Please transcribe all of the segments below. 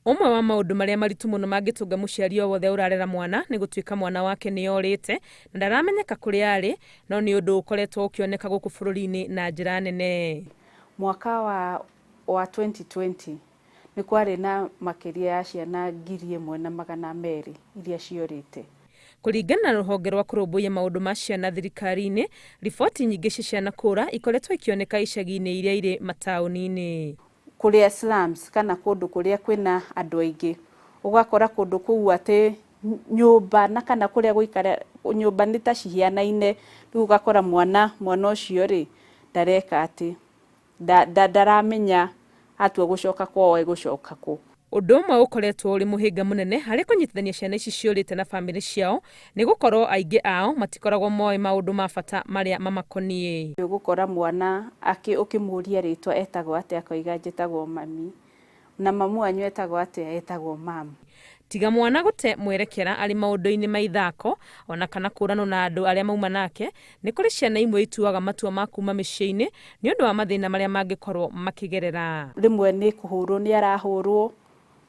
Umwe wa maundu maria maritu muno mangitunga muciari o wothe urarera mwana ni gutuika mwana wake ni yorite na ndaramenyeka kuria ari, no ni undu ukoretwo ukioneka guku bururi-ini na njira nene. Mwaka wa 2020 ni kwari na makiria ya ciana 1,200 iria ciorite. Kuringana na ruhonge rwa kurumbuiya maundu ma ciana thirikari-ini, riboti nyingi cia ciana kũũra ikoretwo ikioneka icagi-ini iria iri mataũni-ini. Kuria slums kana kundu kuria kwina andu aingi, ugakora kundu kuu ati nyumba na kana kuria guikara nyumba ni ta cihianaine, riu ugakora mwana ucio ri ndareka ati ndaramenya atua gucoka kwao gucoka ku. Undu umwe ukoretwo uri muhinga munene hari kunyitithania ciana ici ciurite na family ciao ni gukorwo aingi ao matikoragwo moe maundu ma bata maria mamakonie. Ugukora mwana ukimuria ritwa etagwo ati akoiga njitagwo mami, na mamu wanyu etagwo ati etagwo mam. Tiga mwana gute mwerekera ari maundu-ini ma ithako ona kana kũũrano na andu aria mauma nake, ni kuri ciana imwe ituaga matua ma kuma micii-ini ni undu wa mathina maria mangikorwo makigerera. Rimwe ni kuhurwo ni arahurwo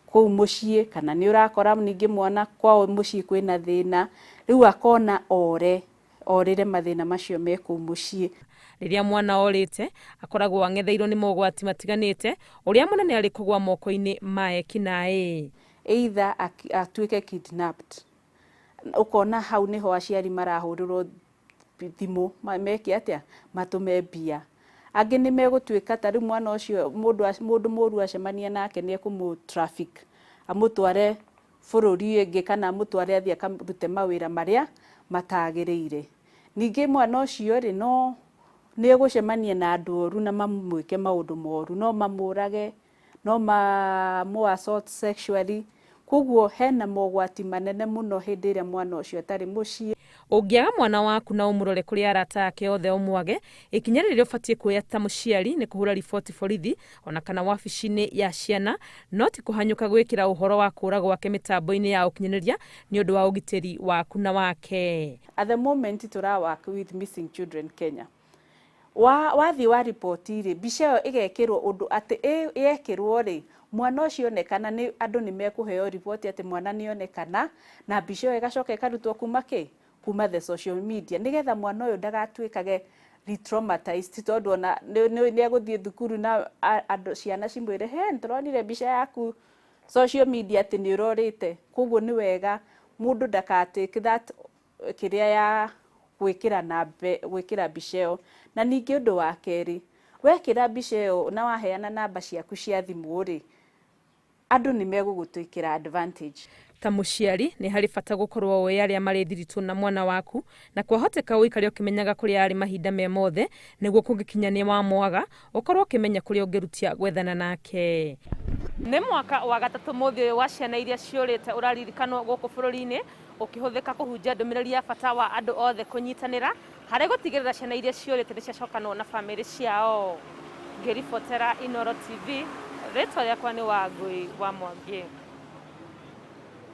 kuu mucii, kana ni urakora ningi mwana kwao mucii kwina thina, riu akona orire mathina macio me kuu mucii. Riria mwana orite akoragwo ang'etheirwo ni mogwati matiganite uria munene ari kugwa moko-ini ma ekinaĩ. Either atuike kidnapped, ukona hau niho aciari marahurirwo thimu meke atia matume mbia. Angi ni megutuika tari mwana ucio mundu muru acemania nake ni ekumu traffic, amutware bururi ingi kana amutware athie akarute mawira maria matagiriire. Ningi mwana ucio ri no ni egucemania na andu oru na mamwike maundu moru, no mamurage, no mamu assault sexually. Koguo hena mogwati manene muno hindi iria mwana ucio atari mucii. Ungiaga mwana waku na umurore kuri arata ake othe umwage, ikinya riria ubatie kuoya ta muciari ni kuhura riboti borithi ona kana wabici-ini ya ciana, no ti kuhanyuka gwikira uhoro wa kũũra gwake mitambo-ini ya ukinyaniria ni undu wa ugitiri waku na wake. At the moment tura work with missing children Kenya, wathi wa ripoti ri mbica iyo igekirwo undu ati yekirwo ri mwana ucio onekana ni andu ni mekuheo ripoti ati mwana ni onekana, na mbica iyo igacoka ikarutwo kuma the social media, nigetha mwana uyu ndagatuikage re-traumatized, tondu ona ni eguthie thukuru na andu ciana cimwire nituronire mbica yaku social media ati ni urorite. Koguo ni wega mundu ndakatake that kiria ya gwikira mbica iyo. Na ningi undu wa keri, wekira mbica iyo na waheana namba ciaku cia thimu ri, andu ni megugutuikira advantage. Ta muciari ni hari bata gukorwo we aria mari thiritũ na mwana waku, na kwahoteka uikare ukimenyaga kuria ari mahinda me mothe niguo kungikinyania wa mwaga ukorwo ukimenya kuria ungirutia gwethana nake. Ni mwaka wa gatatu muthi wa ciana iria ciurite uraririkanwo guku bururi-ini ukihuthika kuhunjia ndumiriri ya bata wa andu othe kunyitanira hari gutigirira ciana iria ciurite ni ciacokanwo na family ciao. Ngiribotera Inooro TV, ritwa riakwa ni Wangui wa Mwangi.